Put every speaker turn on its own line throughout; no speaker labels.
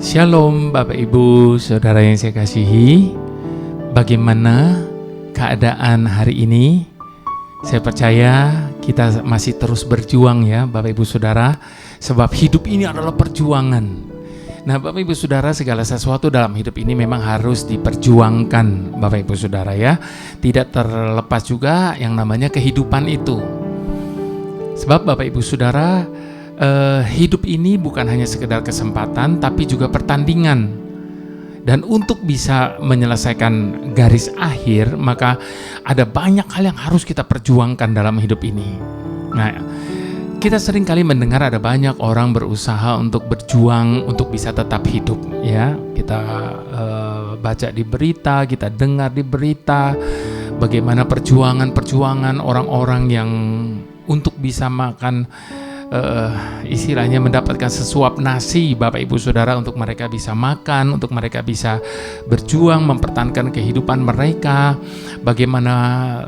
Shalom Bapak Ibu Saudara yang saya kasihi. Bagaimana keadaan hari ini? Saya percaya kita masih terus berjuang ya Bapak Ibu Saudara, sebab hidup ini adalah perjuangan. Nah Bapak Ibu Saudara, segala sesuatu dalam hidup ini memang harus diperjuangkan Bapak Ibu Saudara ya. Tidak terlepas juga yang namanya kehidupan itu. Sebab Bapak Ibu Saudara, hidup ini bukan hanya sekedar kesempatan, tapi juga pertandingan. Dan untuk bisa menyelesaikan garis akhir, maka ada banyak hal yang harus kita perjuangkan dalam hidup ini. Nah, kita sering kali mendengar ada banyak orang berusaha untuk berjuang untuk bisa tetap hidup. Ya, kita baca di berita, kita dengar di berita bagaimana perjuangan orang-orang yang untuk bisa makan, istilahnya mendapatkan sesuap nasi Bapak Ibu Saudara, untuk mereka bisa makan, untuk mereka bisa berjuang mempertahankan kehidupan mereka. Bagaimana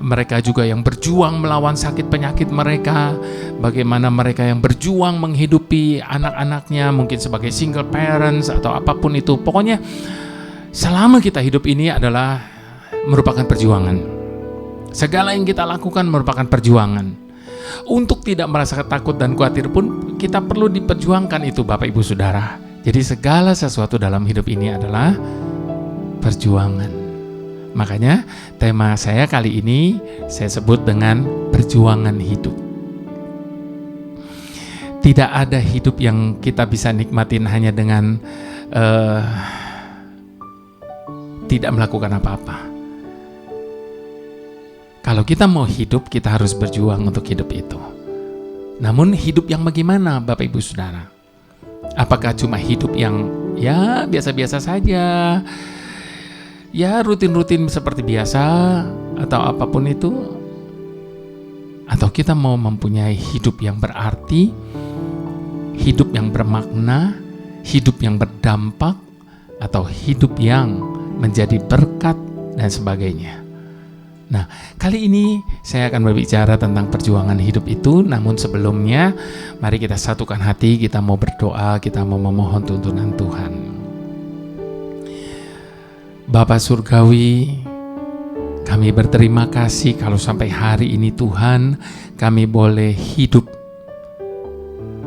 mereka juga yang berjuang melawan sakit penyakit mereka, bagaimana mereka yang berjuang menghidupi anak-anaknya mungkin sebagai single parents atau apapun itu. Pokoknya selama kita hidup ini adalah merupakan perjuangan. Segala yang kita lakukan merupakan perjuangan. Untuk tidak merasa takut dan khawatir pun kita perlu diperjuangkan itu Bapak Ibu Saudara. Jadi segala sesuatu dalam hidup ini adalah perjuangan. Makanya tema saya kali ini saya sebut dengan perjuangan hidup. Tidak ada hidup yang kita bisa nikmatin hanya dengan tidak melakukan apa-apa. Kalau kita mau hidup, kita harus berjuang untuk hidup itu. Namun hidup yang bagaimana Bapak Ibu Saudara? Apakah cuma hidup yang ya biasa-biasa saja, ya rutin-rutin seperti biasa, atau apapun itu? Atau kita mau mempunyai hidup yang berarti, hidup yang bermakna, hidup yang berdampak, atau hidup yang menjadi berkat dan sebagainya? Nah, kali ini saya akan berbicara tentang perjuangan hidup itu. Namun sebelumnya, mari kita satukan hati, kita mau berdoa, kita mau memohon tuntunan Tuhan. Bapa Surgawi, kami berterima kasih kalau sampai hari ini Tuhan, kami boleh hidup.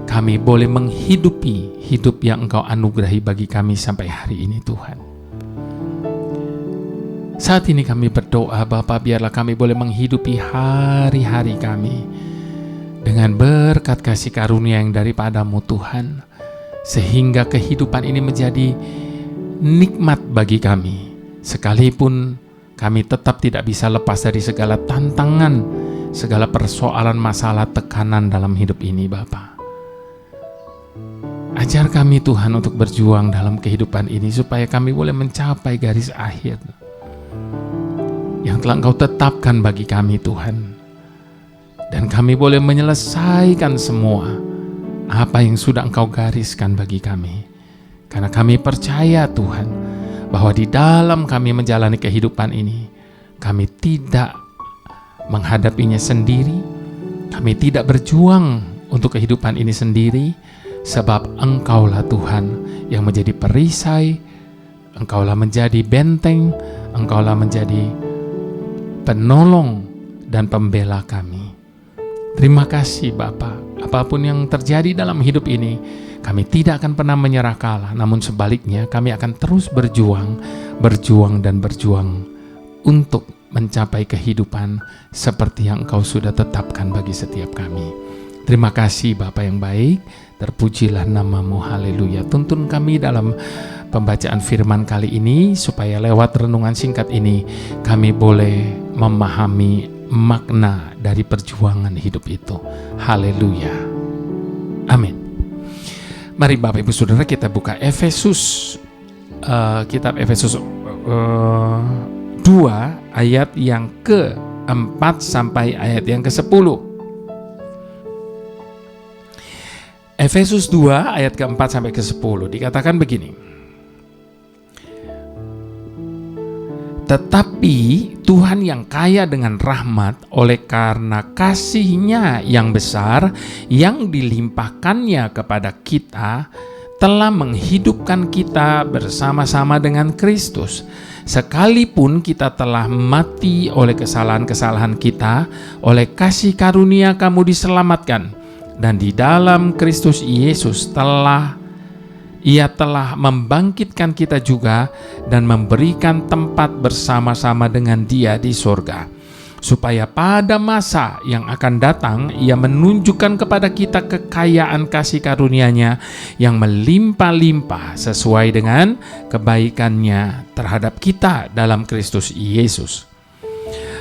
Kami boleh menghidupi hidup yang Engkau anugerahi bagi kami sampai hari ini Tuhan. Saat ini kami berdoa, Bapa, biarlah kami boleh menghidupi hari-hari kami dengan berkat kasih karunia yang daripada-Mu Tuhan, sehingga kehidupan ini menjadi nikmat bagi kami, sekalipun kami tetap tidak bisa lepas dari segala tantangan, segala persoalan, masalah, tekanan dalam hidup ini, Bapa. Ajar kami Tuhan untuk berjuang dalam kehidupan ini, supaya kami boleh mencapai garis akhir yang telah Engkau tetapkan bagi kami Tuhan. Dan kami boleh menyelesaikan semua apa yang sudah Engkau gariskan bagi kami. Karena kami percaya Tuhan, bahwa di dalam kami menjalani kehidupan ini, kami tidak menghadapinya sendiri. Kami tidak berjuang untuk kehidupan ini sendiri, sebab Engkaulah Tuhan yang menjadi perisai, Engkaulah menjadi benteng, Engkaulah menjadi penolong dan pembela kami. Terima kasih Bapa. Apapun yang terjadi dalam hidup ini, kami tidak akan pernah menyerah kalah. Namun sebaliknya, kami akan terus berjuang dan berjuang untuk mencapai kehidupan seperti yang Engkau sudah tetapkan bagi setiap kami. Terima kasih Bapa yang baik. Terpujilah nama-Mu, haleluya. Tuntun kami dalam pembacaan firman kali ini, supaya lewat renungan singkat ini kami boleh memahami makna dari perjuangan hidup itu. Haleluya. Amin. Mari Bapak Ibu Saudara, kita buka Efesus, kitab Efesus 2 ayat yang ke-4 sampai ayat yang ke-10. Efesus 2 ayat ke-4 sampai ke-10 dikatakan begini. Tetapi Tuhan yang kaya dengan rahmat, oleh karena kasih-Nya yang besar yang dilimpahkannya kepada kita, telah menghidupkan kita bersama-sama dengan Kristus. Sekalipun kita telah mati oleh kesalahan-kesalahan kita, oleh kasih karunia kamu diselamatkan. Dan di dalam Kristus Yesus Ia telah membangkitkan kita juga dan memberikan tempat bersama-sama dengan Dia di surga, supaya pada masa yang akan datang Ia menunjukkan kepada kita kekayaan kasih karunia-Nya yang melimpah-limpah sesuai dengan kebaikan-Nya terhadap kita dalam Kristus Yesus.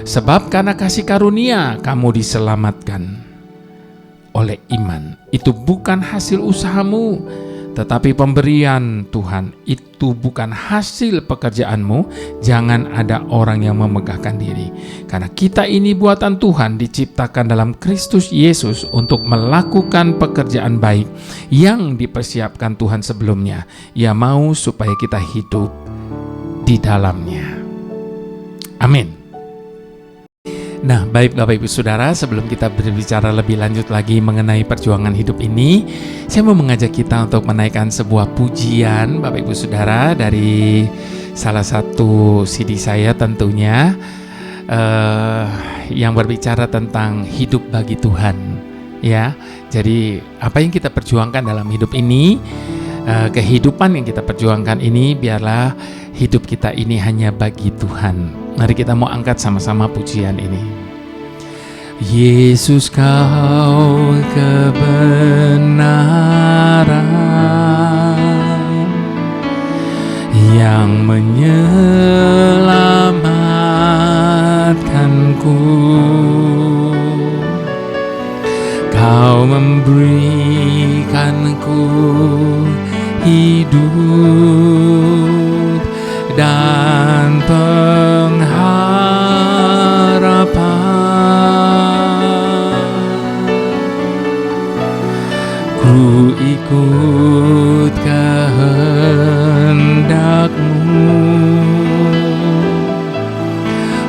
Sebab karena kasih karunia kamu diselamatkan oleh iman. Itu bukan hasil usahamu, tetapi pemberian Tuhan. Itu bukan hasil pekerjaanmu. Jangan ada orang yang memegahkan diri. Karena kita ini buatan Tuhan, diciptakan dalam Kristus Yesus untuk melakukan pekerjaan baik yang dipersiapkan Tuhan sebelumnya. Ia mau supaya kita hidup di dalamnya. Amin. Nah, baik Bapak Ibu Saudara, sebelum kita berbicara lebih lanjut lagi mengenai perjuangan hidup ini, saya mau mengajak kita untuk menaikkan sebuah pujian Bapak Ibu Saudara dari salah satu CD saya tentunya, yang berbicara tentang hidup bagi Tuhan. Ya, jadi apa yang kita perjuangkan dalam hidup ini, kehidupan yang kita perjuangkan ini, biarlah hidup kita ini hanya bagi Tuhan. Mari kita mau angkat sama-sama pujian ini. Yesus, Kau kebenaran yang menyelamatkanku. Kau memberikanku hidup dan pengharapan. Ku ikut kehendak-Mu,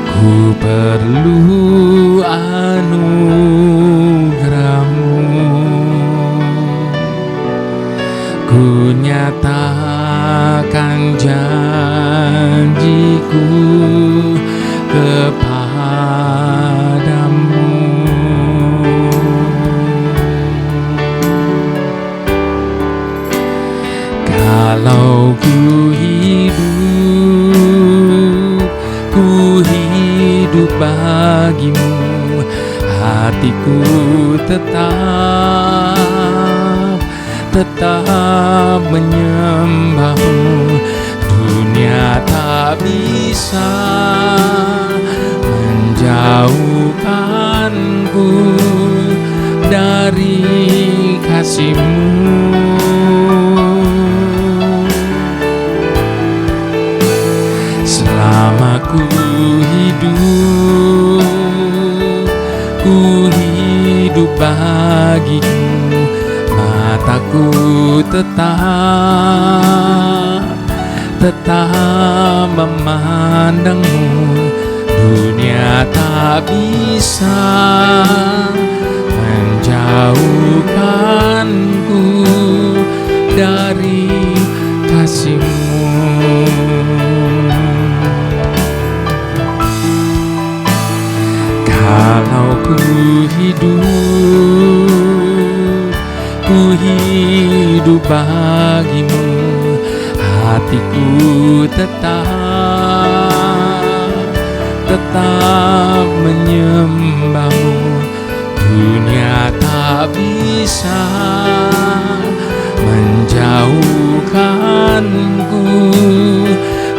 ku perlu anugerah-Mu. Ku nyatakan janjiku kepadamu. Kalau ku hidup bagi-Mu, hatiku tetap menyembah-Mu. Dunia tak bisa menjauhkanku dari kasih-Mu. Selama ku hidup bagi-Mu, mataku tetap memandang-Mu. Dunia tak bisa menjauhkanku dari kasih-Mu. Kalau ku hidup bagi-Mu, hatiku tetap menyembah-Mu. Dunia tak bisa menjauhkanku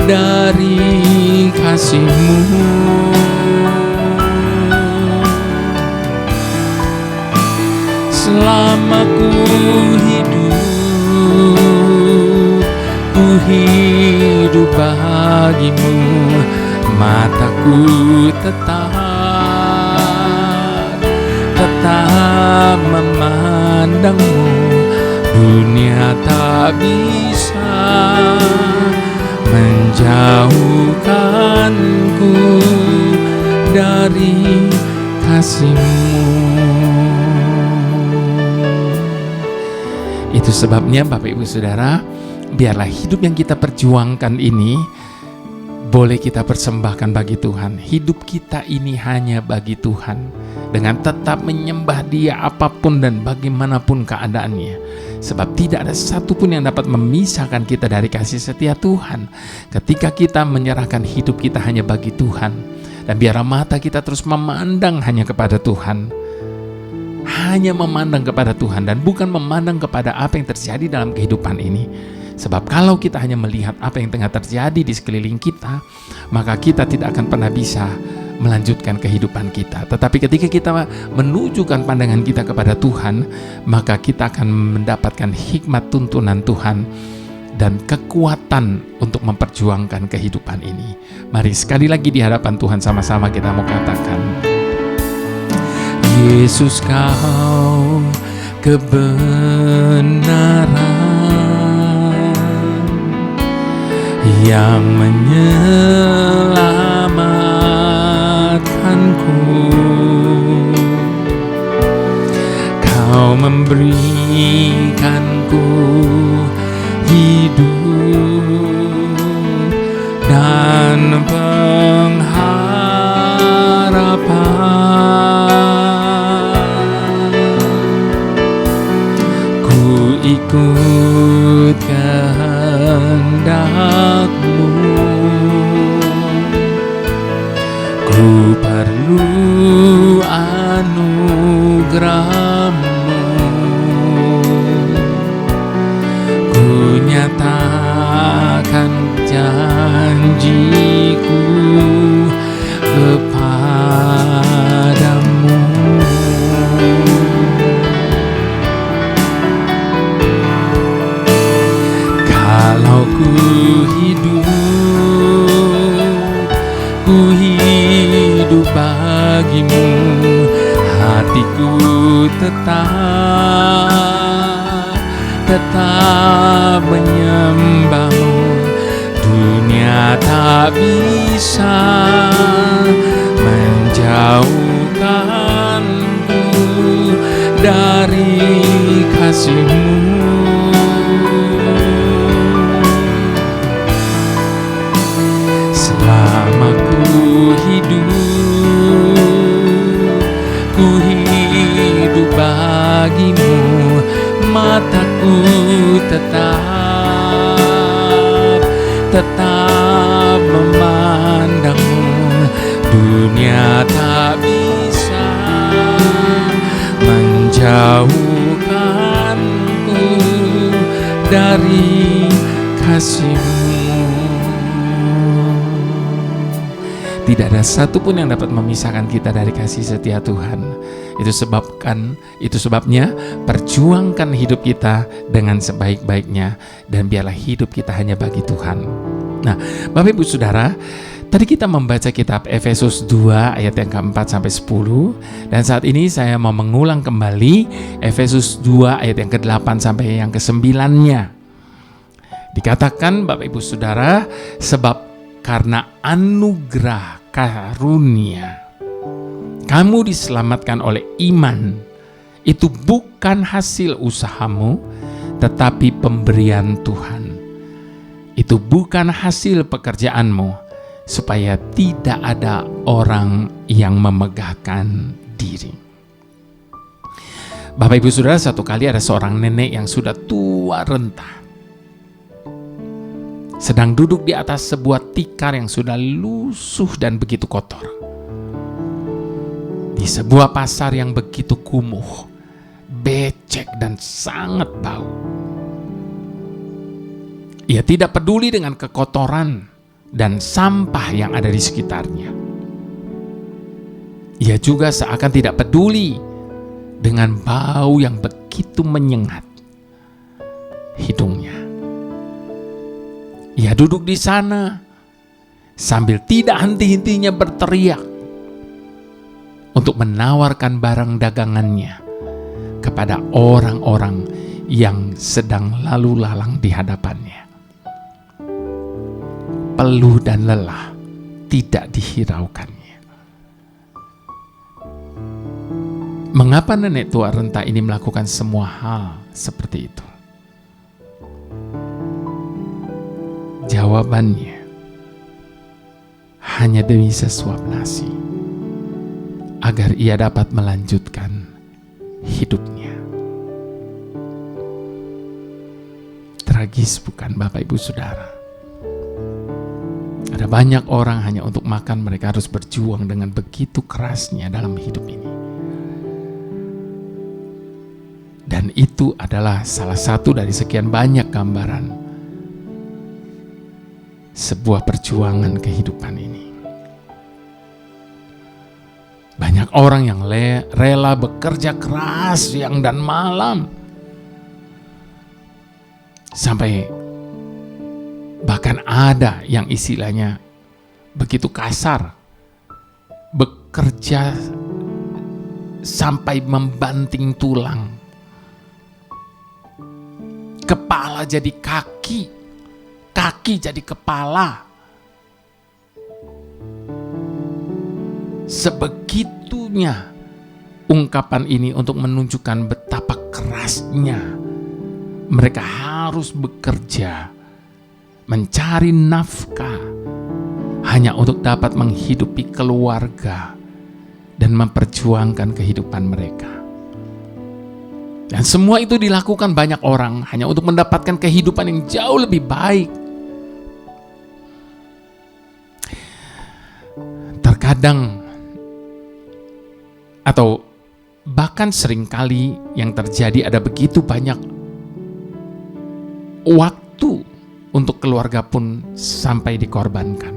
dari kasih-Mu. Selama ku hidup bagi-Mu, mataku tetap memandang-Mu. Dunia tak bisa menjauhkanku dari kasih-Mu. Itu sebabnya Bapak Ibu Saudara, biarlah hidup yang kita perjuangkan ini boleh kita persembahkan bagi Tuhan. Hidup kita ini hanya bagi Tuhan, dengan tetap menyembah Dia apapun dan bagaimanapun keadaannya. Sebab tidak ada satupun yang dapat memisahkan kita dari kasih setia Tuhan ketika kita menyerahkan hidup kita hanya bagi Tuhan. Dan biarlah mata kita terus memandang hanya kepada Tuhan, hanya memandang kepada Tuhan dan bukan memandang kepada apa yang terjadi dalam kehidupan ini. Sebab kalau kita hanya melihat apa yang tengah terjadi di sekeliling kita, maka kita tidak akan pernah bisa melanjutkan kehidupan kita. Tetapi ketika kita menunjukkan pandangan kita kepada Tuhan, maka kita akan mendapatkan hikmat tuntunan Tuhan dan kekuatan untuk memperjuangkan kehidupan ini. Mari sekali lagi di hadapan Tuhan sama-sama kita mau katakan, Yesus, Kau kebenaran yang menyelamatkanku. Kau memberikanku hidup dan pengharapan. Ku ikut kehendak-Mu, ku perlu anugerah-Mu, ku nyatakan janjiku kepadamu. Kalau ku hidup bagimu, hatiku tetap menyembah-Mu. Dunia tak bisa menjauhkanku dari kasih-Mu. Selama ku hidup bagi-Mu, mataku tetap memandang-Mu. Dunia tak bisa menjauhkanku dari kasih-Mu. Tidak ada satupun yang dapat memisahkan kita dari kasih setia Tuhan. Itu sebabnya perjuangkan hidup kita dengan sebaik-baiknya, dan biarlah hidup kita hanya bagi Tuhan. Nah, Bapak Ibu Saudara, tadi kita membaca kitab Efesus 2 ayat yang keempat sampai 10, dan saat ini saya mau mengulang kembali Efesus 2 ayat yang ke-8 sampai yang ke-9-nya. Dikatakan Bapak Ibu Saudara, sebab karena anugerah karunia kamu diselamatkan oleh iman. Itu bukan hasil usahamu, tetapi pemberian Tuhan. Itu bukan hasil pekerjaanmu, supaya tidak ada orang yang memegahkan diri. Bapak Ibu Saudara, satu kali ada seorang nenek yang sudah tua renta, sedang duduk di atas sebuah tikar yang sudah lusuh dan begitu kotor. Di sebuah pasar yang begitu kumuh, becek dan sangat bau. Ia tidak peduli dengan kekotoran dan sampah yang ada di sekitarnya. Ia juga seakan tidak peduli dengan bau yang begitu menyengat hidungnya. Ia duduk di sana sambil tidak henti-hentinya berteriak untuk menawarkan barang dagangannya kepada orang-orang yang sedang lalu lalang di hadapannya. Peluh dan lelah tidak dihiraukannya. Mengapa nenek tua renta ini melakukan semua hal seperti itu? jawabannya hanya demi sesuap nasi, agar ia dapat melanjutkan hidupnya. Tragis bukan Bapak Ibu Saudara? Ada banyak orang hanya untuk makan mereka harus berjuang dengan begitu kerasnya dalam hidup ini. Dan itu adalah salah satu dari sekian banyak gambaran sebuah perjuangan kehidupan ini. Banyak orang yang rela bekerja keras siang dan malam, sampai bahkan ada yang istilahnya begitu kasar, bekerja sampai membanting tulang, kepala jadi kaki, kaki jadi kepala. Sebegitunya ungkapan ini untuk menunjukkan betapa kerasnya mereka harus bekerja, mencari nafkah hanya untuk dapat menghidupi keluarga dan memperjuangkan kehidupan mereka. Dan semua itu dilakukan banyak orang hanya untuk mendapatkan kehidupan yang jauh lebih baik. Terkadang atau bahkan seringkali yang terjadi ada begitu banyak waktu untuk keluarga pun sampai dikorbankan.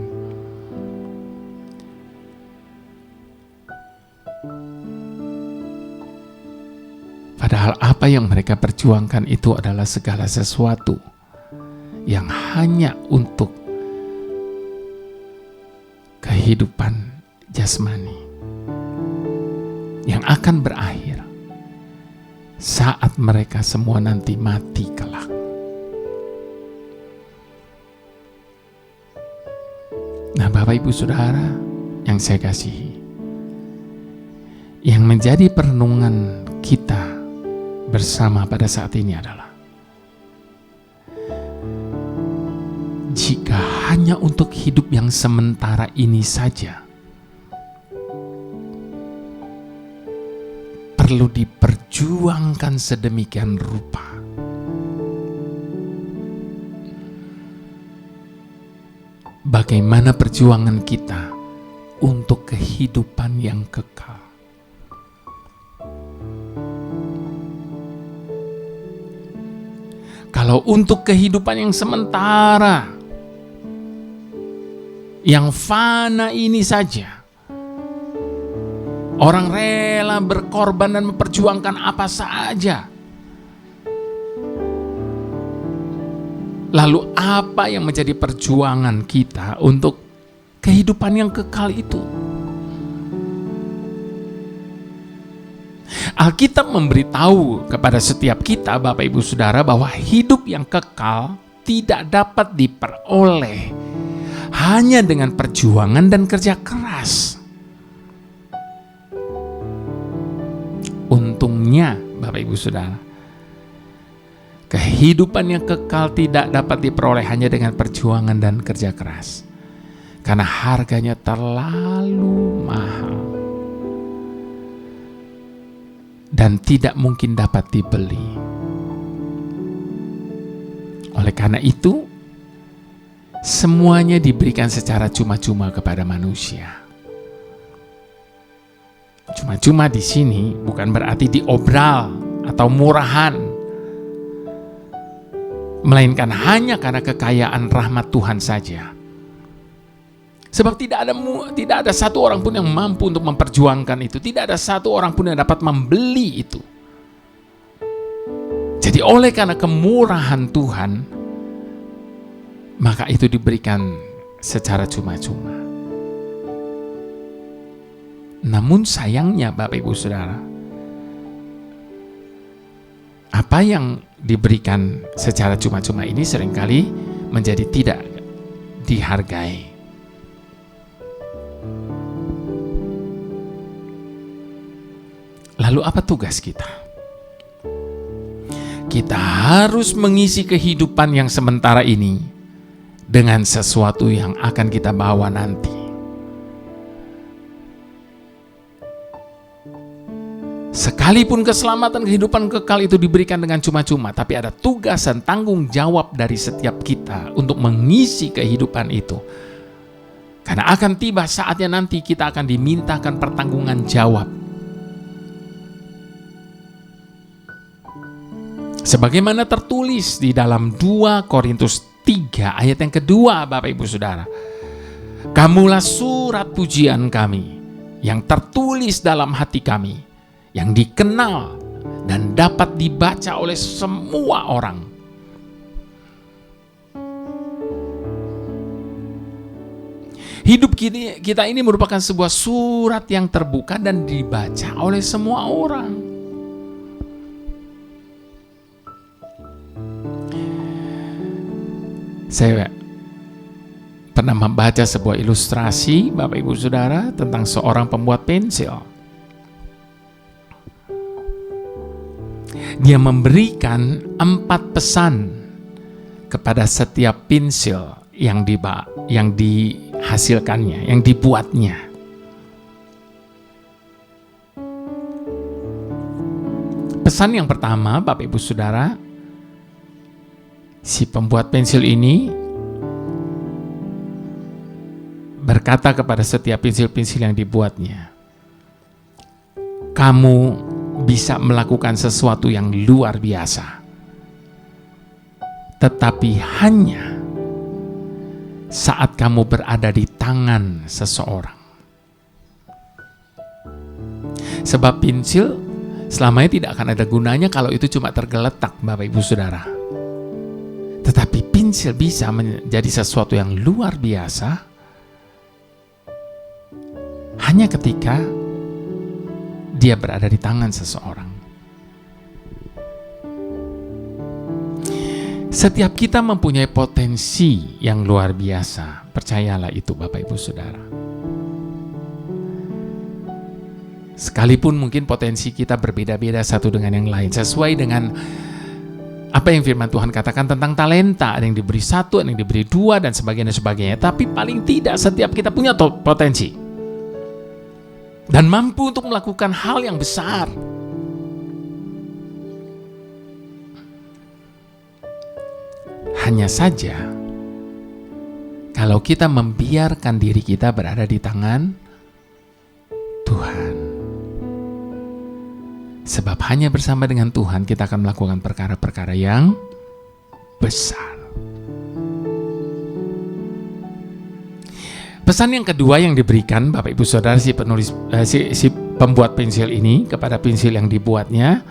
Padahal apa yang mereka perjuangkan itu adalah segala sesuatu yang hanya untuk kehidupan jasmani yang akan berakhir saat mereka semua nanti mati kelak. Nah, Bapak Ibu Saudara yang saya kasihi, yang menjadi perenungan kita bersama pada saat ini adalah, jika hanya untuk hidup yang sementara ini saja perlu diperjuangkan sedemikian rupa, bagaimana perjuangan kita untuk kehidupan yang kekal? Kalau untuk kehidupan yang sementara, yang fana ini saja, orang rela berkorban dan memperjuangkan apa saja, lalu apa yang menjadi perjuangan kita untuk kehidupan yang kekal itu? Alkitab memberitahu kepada setiap kita, Bapak Ibu Saudara, bahwa hidup yang kekal tidak dapat diperoleh hanya dengan perjuangan dan kerja keras. Untungnya, Bapak Ibu Saudara, kehidupan yang kekal tidak dapat diperoleh hanya dengan perjuangan dan kerja keras, karena harganya terlalu mahal dan tidak mungkin dapat dibeli. Oleh karena itu, semuanya diberikan secara cuma-cuma kepada manusia. Cuma-cuma di sini bukan berarti diobral atau murahan, melainkan hanya karena kekayaan rahmat Tuhan saja. Sebab tidak ada satu orang pun yang mampu untuk memperjuangkan itu. Tidak ada satu orang pun yang dapat membeli itu. Jadi oleh karena kemurahan Tuhan, maka itu diberikan secara cuma-cuma. Namun sayangnya Bapak Ibu Saudara, apa yang diberikan secara cuma-cuma ini seringkali menjadi tidak dihargai. Lalu apa tugas kita? Kita harus mengisi kehidupan yang sementara ini dengan sesuatu yang akan kita bawa nanti. Sekalipun keselamatan kehidupan kekal itu diberikan dengan cuma-cuma, tapi ada tugas dan tanggung jawab dari setiap kita untuk mengisi kehidupan itu. Karena akan tiba saatnya nanti kita akan dimintakan pertanggungan jawab. Sebagaimana tertulis di dalam 2 Korintus 3 ayat yang kedua, Bapak Ibu Saudara. Kamulah surat pujian kami yang tertulis dalam hati kami, yang dikenal dan dapat dibaca oleh semua orang. Hidup kita ini merupakan sebuah surat yang terbuka dan dibaca oleh semua orang. Saya pernah membaca sebuah ilustrasi, Bapak Ibu Saudara, tentang seorang pembuat pensil. Dia memberikan 4 pesan kepada setiap pensil yang dihasilkannya, yang dibuatnya. Pesan yang pertama, Bapak Ibu Saudara, si pembuat pensil ini berkata kepada setiap pensil-pensil yang dibuatnya, kamu bisa melakukan sesuatu yang luar biasa, tetapi hanya saat kamu berada di tangan seseorang. Sebab pensil selamanya tidak akan ada gunanya kalau itu cuma tergeletak, Bapak Ibu Saudara. Tetapi pensil bisa menjadi sesuatu yang luar biasa hanya ketika dia berada di tangan seseorang. Setiap kita mempunyai potensi yang luar biasa. Percayalah itu, Bapak Ibu Saudara. Sekalipun mungkin potensi kita berbeda-beda satu dengan yang lain, sesuai dengan apa yang firman Tuhan katakan tentang talenta. Ada yang diberi 1, ada yang diberi 2, dan sebagainya. Tapi paling tidak setiap kita punya potensi dan mampu untuk melakukan hal yang besar. Hanya saja, kalau kita membiarkan diri kita berada di tangan Tuhan. Sebab hanya bersama dengan Tuhan kita akan melakukan perkara-perkara yang besar. Pesan yang kedua yang diberikan Bapak Ibu Saudara si pembuat pensil ini kepada pensil yang dibuatnya,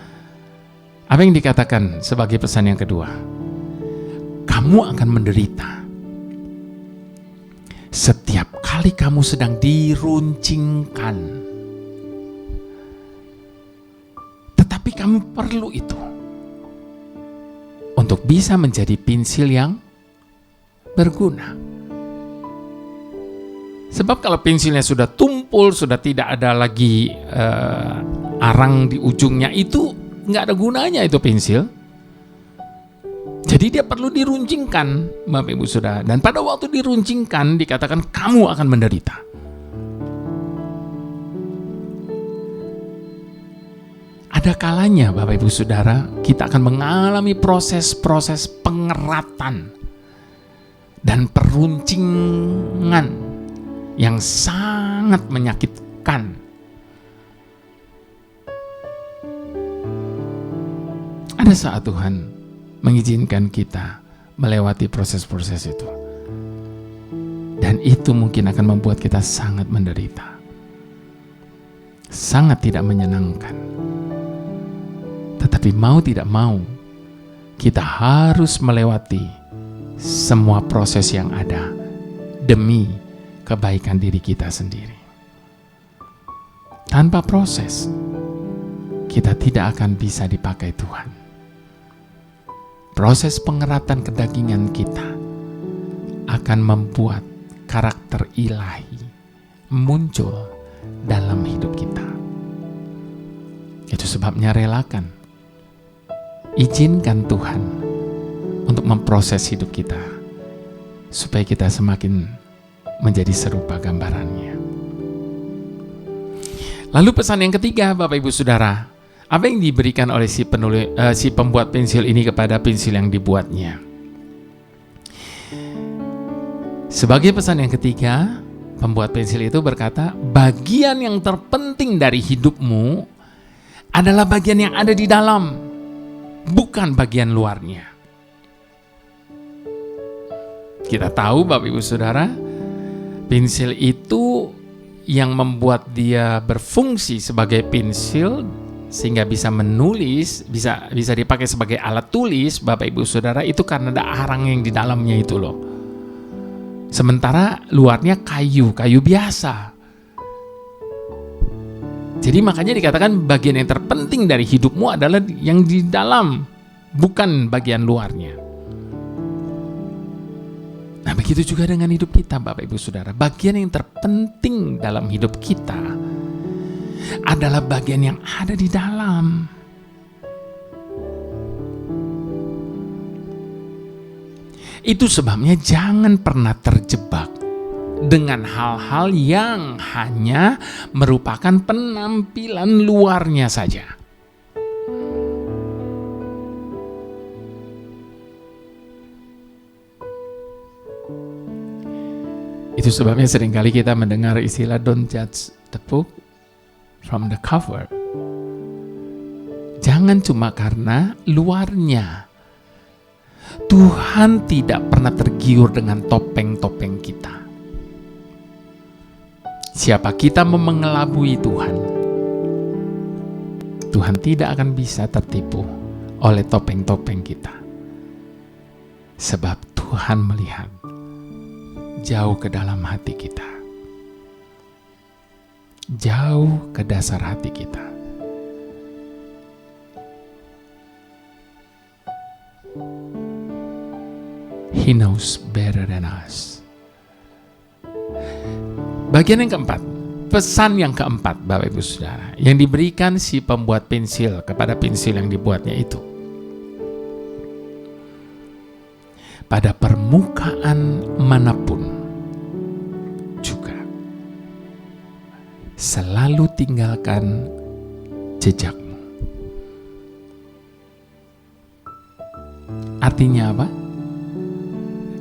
apa yang dikatakan sebagai pesan yang kedua? Kamu akan menderita setiap kali kamu sedang diruncingkan. Tetapi kamu perlu itu untuk bisa menjadi pensil yang berguna. Sebab kalau pensilnya sudah tumpul, sudah tidak ada lagi arang di ujungnya, itu nggak ada gunanya itu pensil. Jadi dia perlu diruncingkan, Bapak Ibu Saudara. Dan pada waktu diruncingkan dikatakan kamu akan menderita. Ada kalanya Bapak Ibu Saudara kita akan mengalami proses-proses pengeratan dan peruncingan yang sangat menyakitkan. Ada saat Tuhan mengizinkan kita melewati proses-proses itu. Dan itu mungkin akan membuat kita sangat menderita. Sangat tidak menyenangkan. Tetapi mau tidak mau, kita harus melewati semua proses yang ada demi kebaikan diri kita sendiri. Tanpa proses, kita tidak akan bisa dipakai Tuhan. Proses pengeratan kedagingan kita akan membuat karakter ilahi muncul dalam hidup kita. Itu sebabnya relakan, izinkan Tuhan untuk memproses hidup kita supaya kita semakin menjadi serupa gambarannya. Lalu pesan yang ketiga, Bapak Ibu Saudara, apa yang diberikan oleh si pembuat pensil ini kepada pensil yang dibuatnya? Sebagai pesan yang ketiga, pembuat pensil itu berkata, bagian yang terpenting dari hidupmu adalah bagian yang ada di dalam, bukan bagian luarnya. Kita tahu, Bapak Ibu Saudara, pensil itu yang membuat dia berfungsi sebagai pensil sehingga bisa menulis, bisa dipakai sebagai alat tulis, Bapak Ibu Saudara, itu karena ada arang yang di dalamnya itu loh. Sementara luarnya kayu biasa. Jadi makanya dikatakan bagian yang terpenting dari hidupmu adalah yang di dalam, bukan bagian luarnya. Nah, begitu juga dengan hidup kita, Bapak Ibu Saudara. Bagian yang terpenting dalam hidup kita adalah bagian yang ada di dalam. Itu sebabnya jangan pernah terjebak dengan hal-hal yang hanya merupakan penampilan luarnya saja. Itu sebabnya seringkali kita mendengar istilah don't judge the book from the cover. Jangan cuma karena luarnya. Tuhan tidak pernah tergiur dengan topeng-topeng kita. Siapa kita mengelabui Tuhan, Tuhan tidak akan bisa tertipu oleh topeng-topeng kita. Sebab Tuhan melihat jauh ke dalam hati kita, jauh ke dasar hati kita. He knows better than us. Bagian yang keempat, pesan yang keempat, Bapak Ibu Saudara, yang diberikan si pembuat pensil kepada pensil yang dibuatnya itu. Pada permukaan manapun juga selalu tinggalkan jejakmu. Artinya apa?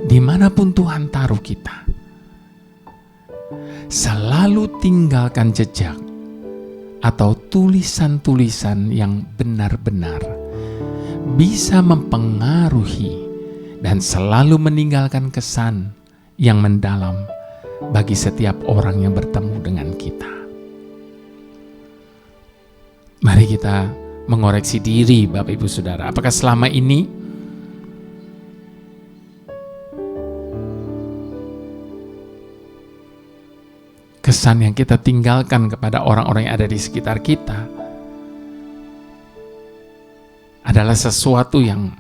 Dimanapun Tuhan taruh kita, selalu tinggalkan jejak atau tulisan-tulisan yang benar-benar bisa mempengaruhi dan selalu meninggalkan kesan yang mendalam bagi setiap orang yang bertemu dengan kita. Mari kita mengoreksi diri, Bapak Ibu Saudara. Apakah selama ini kesan yang kita tinggalkan kepada orang-orang yang ada di sekitar kita adalah sesuatu yang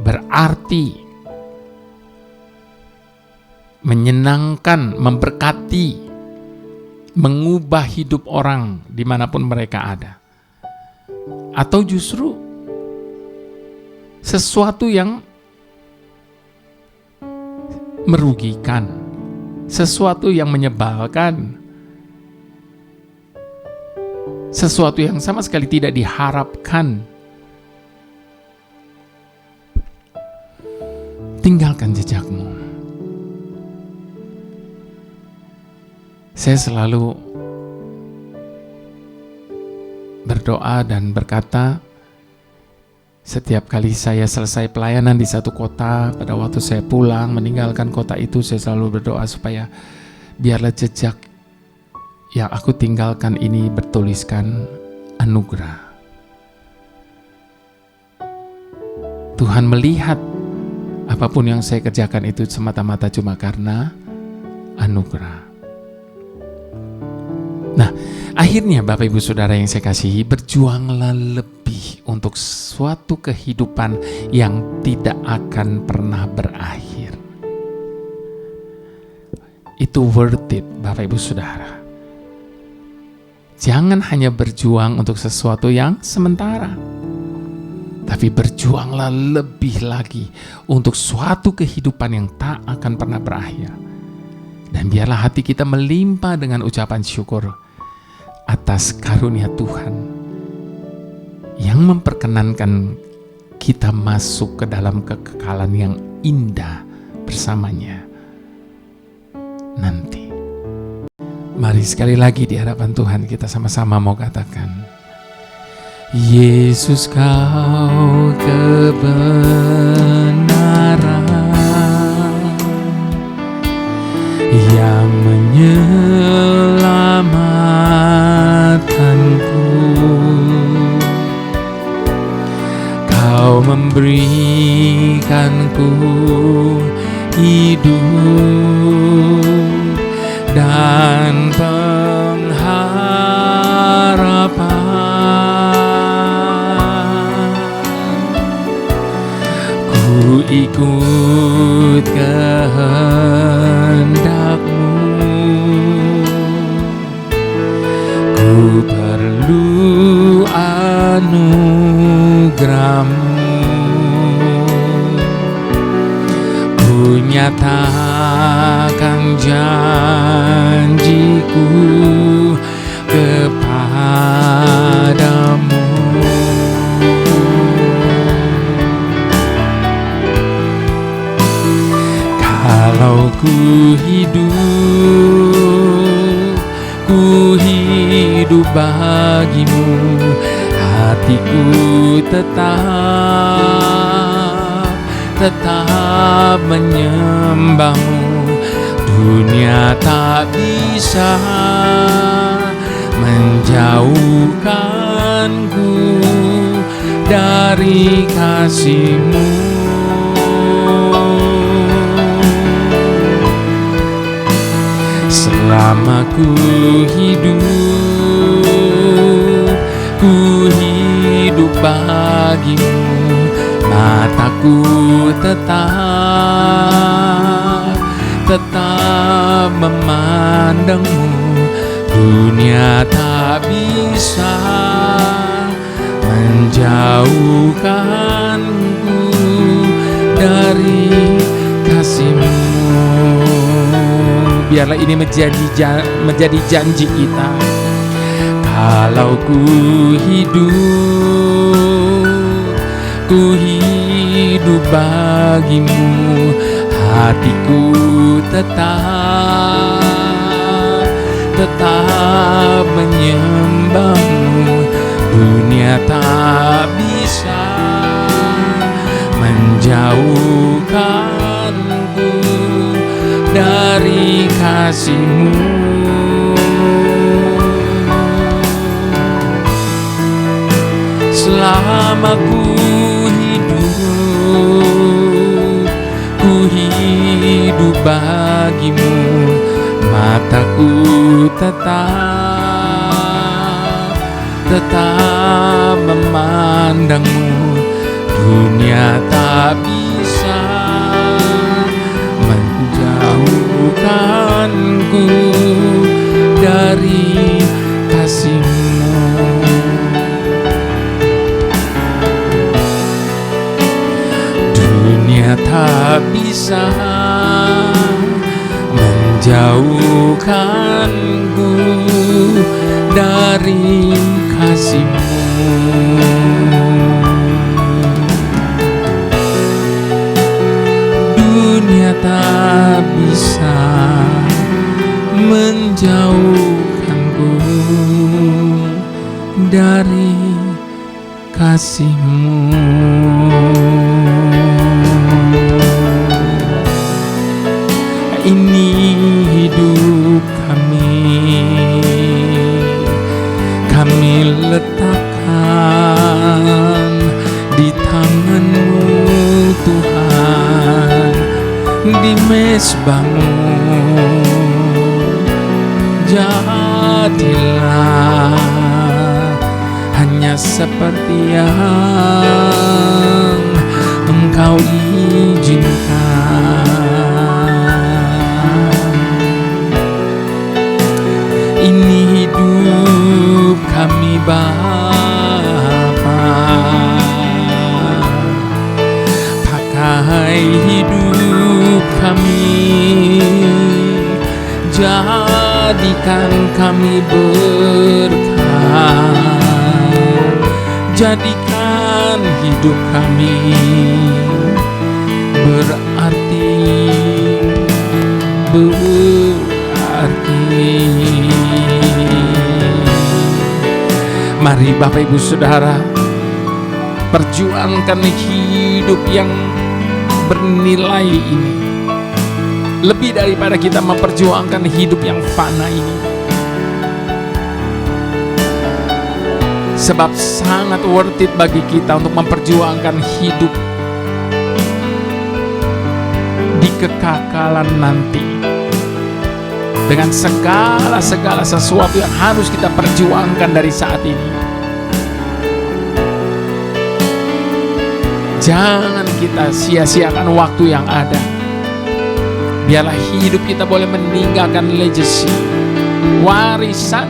berarti, menyenangkan, memberkati, mengubah hidup orang dimanapun mereka ada? Atau justru sesuatu yang merugikan, sesuatu yang menyebalkan, sesuatu yang sama sekali tidak diharapkan? Tinggalkan jejakmu. Saya selalu berdoa dan berkata, setiap kali saya selesai pelayanan di satu kota, pada waktu saya pulang meninggalkan kota itu, saya selalu berdoa supaya biarlah jejak yang aku tinggalkan ini bertuliskan anugerah. Tuhan melihat apapun yang saya kerjakan itu semata-mata cuma karena anugerah. Nah, akhirnya Bapak Ibu Saudara yang saya kasihi, berjuanglah lebih untuk suatu kehidupan yang tidak akan pernah berakhir. Itu worth it, Bapak Ibu Saudara. Jangan hanya berjuang untuk sesuatu yang sementara, tapi berjuanglah lebih lagi untuk suatu kehidupan yang tak akan pernah berakhir. Dan biarlah hati kita melimpah dengan ucapan syukur atas karunia Tuhan yang memperkenankan kita masuk ke dalam kekekalan yang indah bersamanya nanti. Mari sekali lagi di hadapan Tuhan kita sama-sama mau katakan, Yesus kau kebenaran yang menyelamatkanku. Kau memberikanku hidup dan pengharapan. Ku ikut kehendak-Mu, ku perlu anugerah-Mu. Ku nyatakan janjiku kepadamu. Kalau ku hidup bagimu, hatiku tetap menyembah-Mu. Dunia tak bisa menjauhkanku dari kasih-Mu. Selama ku hidup bagi-Mu, mataku tetap memandang-Mu. Dunia tak bisa menjauhkanku dari kasih-Mu. Biarlah ini menjadi janji kita. Kalau ku hidup bagi-Mu, hatiku tetap menyembah-Mu. Dunia tak bisa menjauhkanku dari kasih-Mu. Selama ku hidup bagi-Mu, mataku tetap memandang-Mu. Dunia tak bisa menjauhkanku dari kasih-Mu. Dunia tak bisa menjauhkanku dari kasih-Mu. Dunia tak bisa menjauhkanku dari kasih-Mu. Ini hidup kami letakkan di tangan-Mu Tuhan, di mezbah-Mu. Jadilah hanya seperti yang Engkau izinkan. Ini hidup kami Bapa, jadikan kami berkat, jadikan hidup kami berarti. Mari Bapak Ibu Saudara, perjuangkan hidup yang bernilai ini, lebih daripada kita memperjuangkan hidup yang fana ini. Sebab sangat worth it bagi kita untuk memperjuangkan hidup di kekekalan nanti, dengan segala sesuatu yang harus kita perjuangkan dari saat ini. Jangan kita sia-siakan waktu yang ada. Biarlah hidup kita boleh meninggalkan legacy, warisan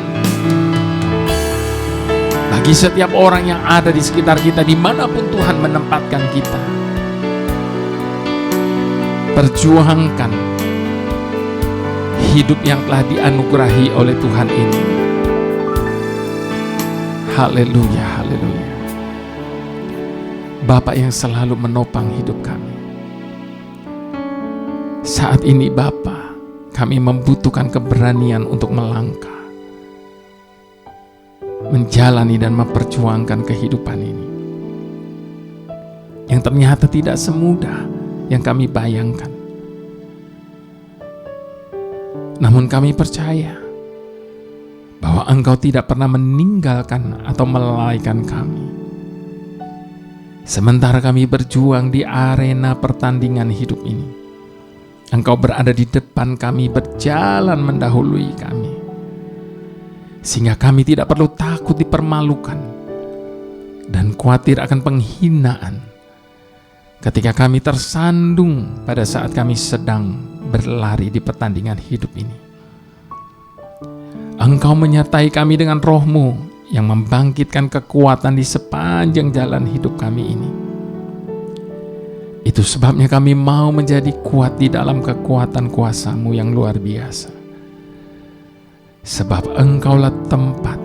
bagi setiap orang yang ada di sekitar kita, dimanapun Tuhan menempatkan kita. Perjuangkan hidup yang telah dianugerahi oleh Tuhan ini. Haleluya, haleluya. Bapa yang selalu menopang hidup kami, saat ini Bapa, kami membutuhkan keberanian untuk melangkah, menjalani dan memperjuangkan kehidupan ini, yang ternyata tidak semudah yang kami bayangkan. Namun kami percaya bahwa Engkau tidak pernah meninggalkan atau melalaikan kami. Sementara kami berjuang di arena pertandingan hidup ini, Engkau berada di depan kami, berjalan mendahului kami, sehingga kami tidak perlu takut dipermalukan dan khawatir akan penghinaan ketika kami tersandung pada saat kami sedang berlari di pertandingan hidup ini. Engkau menyertai kami dengan Roh-Mu yang membangkitkan kekuatan di sepanjang jalan hidup kami ini. Itu sebabnya kami mau menjadi kuat di dalam kekuatan kuasa-Mu yang luar biasa. Sebab Engkaulah tempat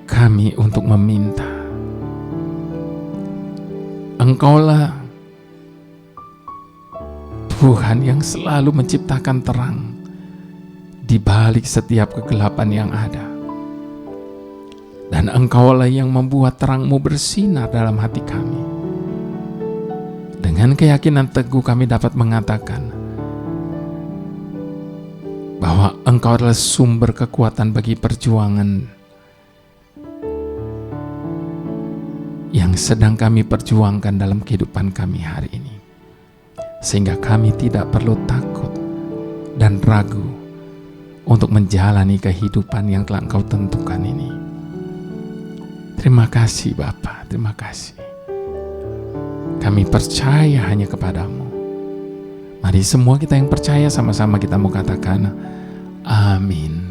kami untuk meminta. Engkaulah Tuhan yang selalu menciptakan terang di balik setiap kegelapan yang ada. Dan Engkaulah yang membuat terang-Mu bersinar dalam hati kami. Dengan keyakinan teguh kami dapat mengatakan bahwa Engkau adalah sumber kekuatan bagi perjuangan yang sedang kami perjuangkan dalam kehidupan kami hari ini. Sehingga kami tidak perlu takut dan ragu untuk menjalani kehidupan yang telah Engkau tentukan ini. Terima kasih Bapa, terima kasih. Kami percaya hanya kepada-Mu. Mari semua kita yang percaya sama-sama kita mau katakan amin.